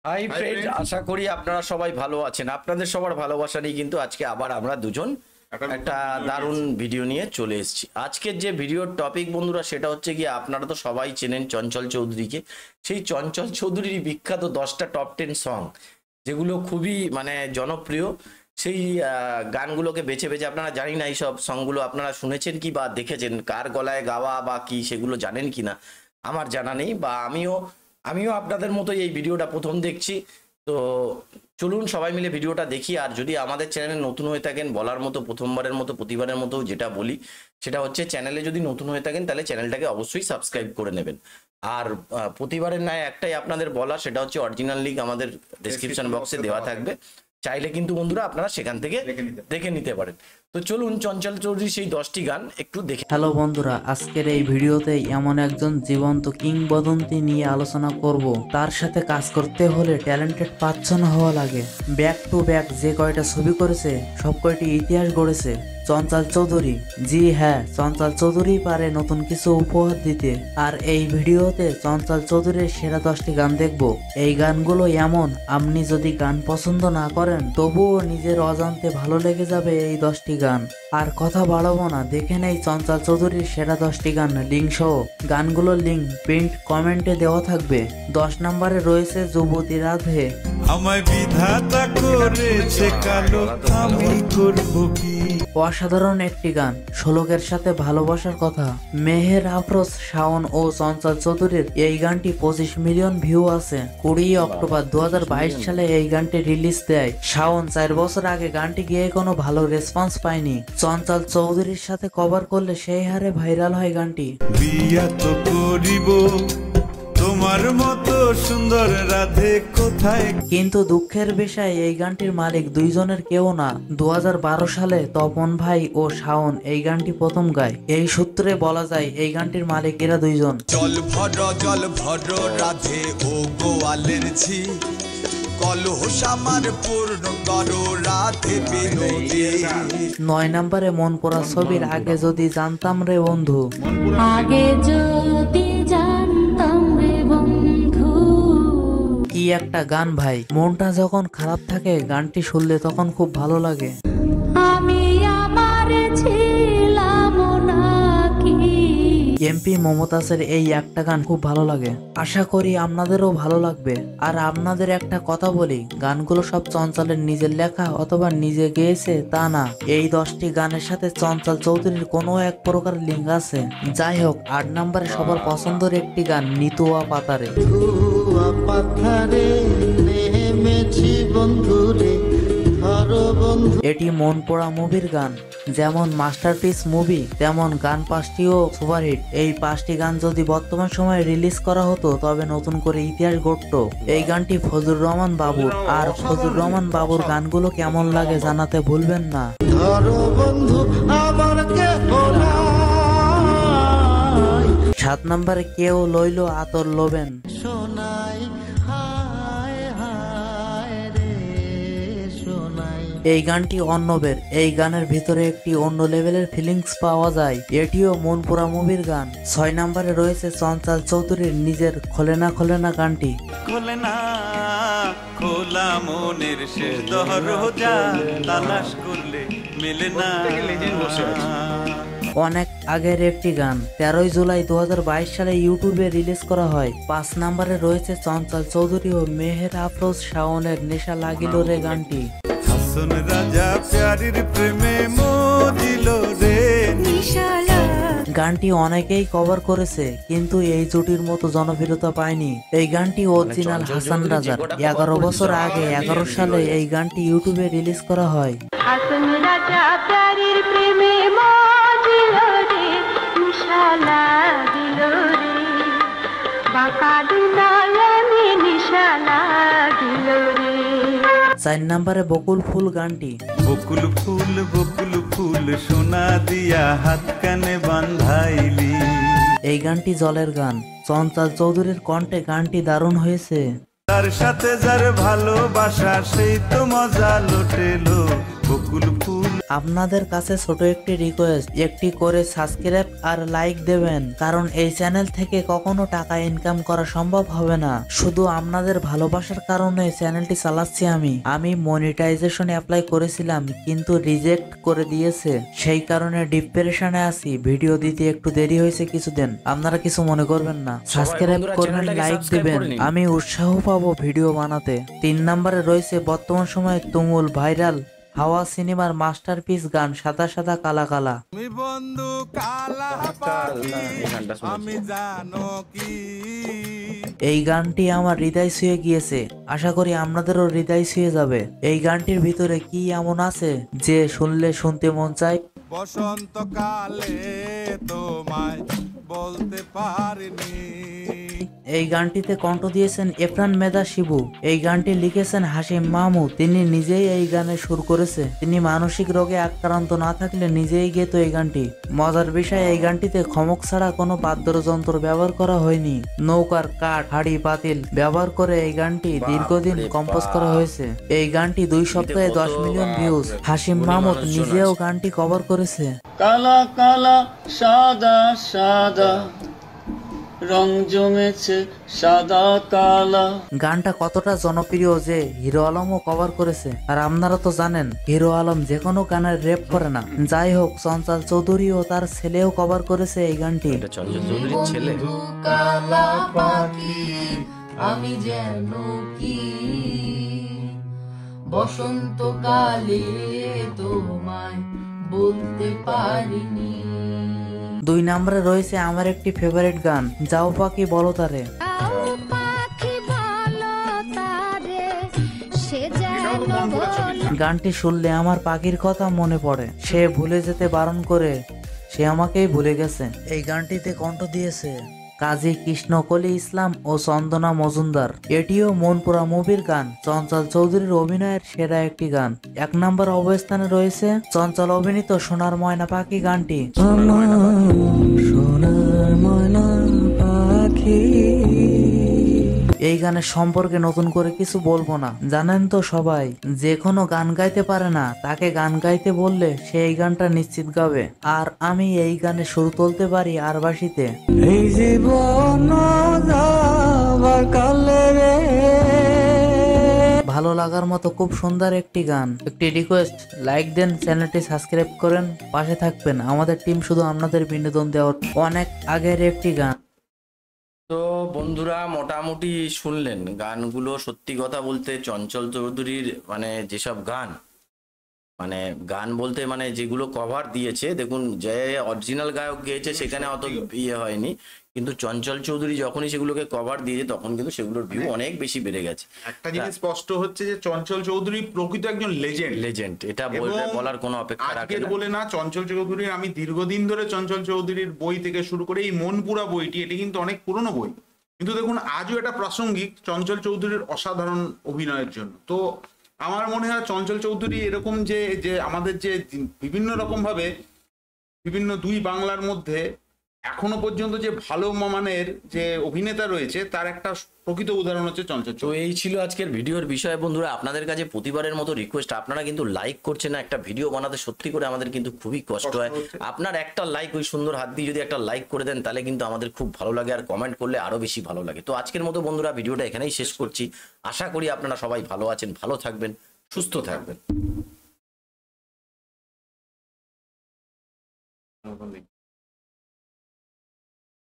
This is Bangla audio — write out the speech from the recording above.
হাই ফ্রেন্ড, আশা করি আপনারা সবাই ভালো আছেন। আপনাদের সবার ভালোবাসা নিয়ে কিন্তু আজকে আবার আমরা দুজন একটা দারুণ ভিডিও নিয়ে চলে এসেছি। আজকের যে ভিডিওর টপিক বন্ধুরা, সেটা হচ্ছে কি, আপনারা তো সবাই চেনেন চঞ্চল চৌধুরীকে। সেই চঞ্চল চৌধুরীর বিখ্যাত 10টা টপ 10 সং, যেগুলো খুবই জনপ্রিয়, সেই গানগুলোকে বেছে বেছে, আপনারা জানি না এইসব সংগুলো আপনারা শুনেছেন কি বা দেখেছেন, কার গলায় গাওয়া বা কি সেগুলো জানেন কি না আমার জানা নেই, বা আমিও আপনাদের মতো এই ভিডিওটা প্রথম দেখছি। তো চলুন সবাই মিলে ভিডিওটা দেখি। আর যদি আমাদের চ্যানেলে নতুন হয়ে থাকেন, বলার মতো প্রথমবারের মতো প্রতিবারের মতো যেটা বলি সেটা হচ্ছে, চ্যানেলে যদি নতুন হয়ে থাকেন তাহলে চ্যানেলটাকে অবশ্যই সাবস্ক্রাইব করে নেবেন। আর প্রতিবারের ন্যায় একটাই আপনাদের বলা, সেটা হচ্ছে অরিজিনাল লিঙ্ক আমাদের ডেসক্রিপশন বক্সে দেওয়া থাকবে, চাইলে কিন্তু বন্ধুরা আপনারা সেখান থেকে দেখে নিতে পারেন। তো চলুন চঞ্চল চৌধুরী সেই 10টি গান একটু দেখে। হ্যালো বন্ধুরা, আজকের এই ভিডিওতে এমন একজন জীবন্ত কিংবদন্তি নিয়ে আলোচনা করব। তার সাথে কাজ করতে হলে ট্যালেন্টেড পার্সন হওয়া লাগে। ব্যাক টু ব্যাক যে কয়টা ছবি করেছে সব কয়টি ইতিহাস গড়েছে চঞ্চল চৌধুরী। জি হ্যাঁ, চঞ্চল চৌধুরী পারে নতুন কিছু উপহার দিতে। আর এই ভিডিওতে চঞ্চল চৌধুরীর সেরা 10টি গান দেখব। এই গানগুলো এমন, আপনি যদি গান পছন্দ না করেন তবুও নিজের অজান্তে ভালো লেগে যাবে এই 10টি গান। আর কথা বাড়াবো না, দেখে নেই চঞ্চল চৌধুরীর সেরা 10টি গান লিঙ্ক সহ। গানগুলোর লিঙ্ক প্রিন্ট কমেন্টে দেওয়া থাকবে। 10 নম্বরে রয়েছে যুবতী রাধে। আমায় বিধাতা করেছে কালো, আমি করব কি। অসাধারণ একটি গান, শোলকের সাথে ভালোবাসার কথা। মেহের আফরোজ, শাওন ও চঞ্চল চৌধুরীর এই গানটি 25 মিলিয়ন ভিউ আছে। 20 অক্টোবর 2022 সালে এই গানটি রিলিজ দেয় শাওন। 4 বছর আগে গানটি গিয়ে কোনো ভালো রেসপন্স পায়নি। চঞ্চল চৌধুরীর সাথে কভার করলে সেই হারে ভাইরাল হয় গানটি। বিয়া তো করিব তোমার মতো সুন্দর রাধে কোথায়। কিন্তু দুঃখের বিষয়, এই গানটির মালিক দুইজনের কেউ না। 2012 সালে তপন ভাই ও শাওন এই গানটি প্রথম গায়। এই সূত্রে বলা যায় এই গানটির মালিক এরা দুইজন। জল ভর রাধে ও গোয়ালের ঝি, কলহস আমার পূর্ণ করো রাধে বিনোদী। 9 নম্বরে মন পড়া ছবির আগে যদি জানতাম রে বন্ধু। আগে যদি জানতাম রে বন্ধু। কি একটা গান ভাই, মনটা যখন খারাপ থাকে গানটি শুনলে তখন খুব ভালো লাগে। আমি আমার ছিলাম নাকি। এমপি মমতাজের এই একটা গান খুব ভালো লাগে, আশা করি আপনাদেরও ভালো লাগবে। আর আপনাদের একটা কথা বলি, গানগুলো সব চঞ্চলের নিজের লেখা অথবা নিজে গেয়েছে তা না। এই 10টি গানের সাথে চঞ্চল চৌধুরীর কোনো এক প্রকার লিঙ্ক আছে। যাই হোক, 8 নম্বরে সবার পছন্দের একটি গান, নিতুয়া পাতারে। এটি মন পড়া মুভির গান। যেমন মাস্টারপিস মুভি, তেমন গান 5টিও সুপারহিট। এই 5টি গান যদি বর্তমান সময়ে রিলিজ করা হতো তবে নতুন করে ইতিহাস গড়ত। এই গানটি ফজলুর রহমান বাবুর। আর ফজলুর রহমান বাবুর গানগুলো কেমন লাগে জানাতে ভুলবেন না। 7 নম্বরে কেউ লইল আতর লোবেন। এই গানটি অন্যবের। এই গানের ভিতরে একটি অন্য লেভেলের ফিলিংস পাওয়া যায়। এটিও মন পোড়া মুভির গান। 6 নম্বরে রয়েছে চঞ্চল চৌধুরীর নিজের খোলে না গানটি। খোলে না খোলা মনের শেষ দরজা, তালাশ করলে মেলে না। অনেক আগের একটি গান, 13 জুলাই 2022 সালে ইউটিউবে রিলিজ করা হয়। 5 নম্বরে রয়েছে চঞ্চল চৌধুরী ও মেহের আফরোজ শাওনের নেশা লাগিল রে গানটি। হাসন রাজা প্যারির প্রেমে মজিল রে। গানটি অনেকেই কভার করেছে, কিন্তু এই জুটির মতো জনপ্রিয়তা পায়নি। এই গানটি অরিজিনাল হাসান রাজার। 11 বছর আগে 11 সালে এই গানটি ইউটিউবে রিলিজ করা হয়। হাসন রাজা প্যারির প্রেমে মজিল রে, নিশা লাগিল রে, বাঁকা দিনালে নিশা লাগিল রে। 4 নম্বরে বকুল ফুল গানটি। বকুল ফুল সোনা দিয়া হাত কানে বান্ধাইলি। এই গানটি জলের গান। চঞ্চল চৌধুরীর কণ্ঠে গানটি দারুণ হয়েছে। তার সাথে যার ভালোবাসা সেই তো মজা লুটেলো, বকুল ফুল। আপনাদের কাছে ছোট একটি রিকোয়েস্ট, একটি করে সাবস্ক্রাইব আর লাইক দেবেন, কারণ এই চ্যানেল থেকে কখনো টাকা ইনকাম করা সম্ভব হবে না। শুধু আপনাদের ভালোবাসার কারণে চ্যানেলটি চালাচ্ছি। আমি মনিটাইজেশন অ্যাপ্লাই করেছিলাম কিন্তু রিজেক্ট করে দিয়েছে, সেই কারণে ডিপ্রেশনে আছি। ভিডিও দিতে একটু দেরি হয়েছে কিছুদিন, আপনারা কিছু মনে করবেন না। সাবস্ক্রাইব বন্ধুরা করবেন, চ্যানেলটাকে লাইক সাবস্ক্রাইব দিবেন, করে নিন। আমি উৎসাহ পাবো ভিডিও বানাতে। 3 নম্বরে রয়েছে বর্তমান সময়ে তুমুল ভাইরাল হাওয়া সিনেমার মাস্টারপিস গান সাদা সাদা কালা কালা। আমি বন্ধু কালা পাখি, এই গানটা শুনেছি। আমি জানো কি। এই গানটি আমার হৃদয় ছুঁয়ে গিয়েছে, আশা করি আপনাদেরও হৃদয় ছুঁয়ে যাবে। এই গানটির ভিতরে কি এমন আছে যে শুনলে শুনতে মন চায়? বসন্তকালে তোমায় বলতে পারিনি। এই গানটিতে কণ্ঠ দিয়েছেন এফরান মেদা শিবু। এই গানটি লিখেছেন হাশিম মাহমুদ। তিনি নিজেই এই গানে সুর করেছে। তিনি মানসিক রোগে আক্রান্ত না থাকলে নিজেই গেত এই গানটি। মজার বিষয়, এই গানটিতে খমক ছাড়া কোনো বাদ্যযন্ত্র ব্যবহার করা হয়নি। নৌকার কাঠ, হাড়ি, পাতিল ব্যবহার করে এই গানটি দীর্ঘদিন কম্পোজ করা হয়েছে। এই গানটি 2 সপ্তাহে 10 মিলিয়ন ভিউজ। হাশিম মাহমুদ নিজেও গানটি কভার করেছে। কালা কালা সাদা সাদা রং জমেছে সাদা কালা। গানটা কতটা জনপ্রিয় যে হিরো আলমও কভার করেছে। আর আপনারা তো জানেন হিরো আলম যে কোনো গানের রেপ করে না। যাই হোক, চঞ্চল চৌধুরী ও তার ছেলেও কভার করেছে এই গানটি। এটা চঞ্চল চৌধুরীর ছেলে। কালা পাখি আমি যেন কি বসন্তকালে তোমায় বলতে পারিনি। 2 নম্বরে রয়েছে আমার একটি ফেভারিট গান, যাও পাখি বলো তারে। গানটি শুনলে আমার পাখির কথা মনে পড়ে। সে ভুলে যেতে বারণ করে, সে আমাকেই ভুলে গেছে। এই গানটিতে কণ্ঠ দিয়েছে কাজী কৃষ্ণকলি ইসলাম ও চন্দনা মজুমদার। এটিও মনপুরা মুভির গান। চঞ্চল চৌধুরীর অভিনয়ের সেরা একটি গান। 1 নম্বর অবস্থানে রয়েছে চঞ্চল অভিনীত সোনার ময়না পাখি গানটি। সোনার ময়না পাখি। এই গানের সম্পর্কে নতুন করে কিছু বলবো না, জানেন তো সবাই, যে কোনো গান গাইতে পারে না, তাকে গান গাইতে বললে সে এই গানটা নিশ্চিত গাবে। আর আমি এই গানে সুর তুলতে পারি আরবাসিতে। এই জীবন ভালো লাগার মতো খুব সুন্দর একটি গান। একটি রিকোয়েস্ট, লাইক দেন, চ্যানেলটি সাবস্ক্রাইব করেন, পাশে থাকবেন। আমাদের টিম শুধু আপনাদের বিনোদন দেওয়ার। অনেক আগের একটি গান। তো বন্ধুরা মোটামুটি শুনলেন গানগুলো। সত্যি কথা বলতে চঞ্চল চৌধুরীর মানে যেসব গান, মানে গান বলতে মানে যেগুলো কভার দিয়েছে, দেখুন যে অরিজিনাল গায়ক গেয়েছে সেখানে অত ইয়ে হয়নি, কিন্তু চঞ্চল চৌধুরী যখনই সেগুলোকে কভার দিয়েছে তখন কিন্তু সেগুলোর ভিউ অনেক বেশি বেড়ে গেছে। একটা জিনিস স্পষ্ট হচ্ছে যে চঞ্চল চৌধুরী প্রকৃত একজন লেজেন্ড। লেজেন্ড, এটা বলার কোনো অপেক্ষা রাখে আজকের না। বলে না, চঞ্চল চৌধুরীর আমি দীর্ঘদিন ধরে চঞ্চল চৌধুরীর বই থেকে শুরু করে এই মনপুরা বইটি, এটি কিন্তু অনেক পুরনো বই, কিন্তু দেখুন আজও এটা প্রাসঙ্গিক চঞ্চল চৌধুরীর অসাধারণ অভিনয়ের জন্য। তো আমার মনে হয় চঞ্চল চৌধুরী এরকম যে যে আমাদের যে বিভিন্ন রকম ভাবে বিভিন্ন 2 বাংলার মধ্যে এখনো পর্যন্ত যে ভালো মানের যে অভিনেতা রয়েছে তার একটা প্রকৃত উদাহরণ হচ্ছে চঞ্চল তো চৌধুরী। এই ছিল আজকের ভিডিওর বিষয় বন্ধুরা। আপনাদের কাছে প্রতিবারের মতো রিকোয়েস্ট, আপনারা কিন্তু লাইক করছেন না। একটা ভিডিও বানাতে সত্যি করে আমাদের কিন্তু খুবই কষ্ট হয়। আপনার একটা লাইক, ওই সুন্দর হাত দিয়ে যদি একটা লাইক করে দেন তাহলে কিন্তু আমাদের খুব ভালো লাগে, আর কমেন্ট করলে আরো বেশি ভালো লাগে। তো আজকের মতো বন্ধুরা ভিডিওটা এখানেই শেষ করছি। আশা করি আপনারা সবাই ভালো আছেন, ভালো থাকবেন, সুস্থ থাকবেন।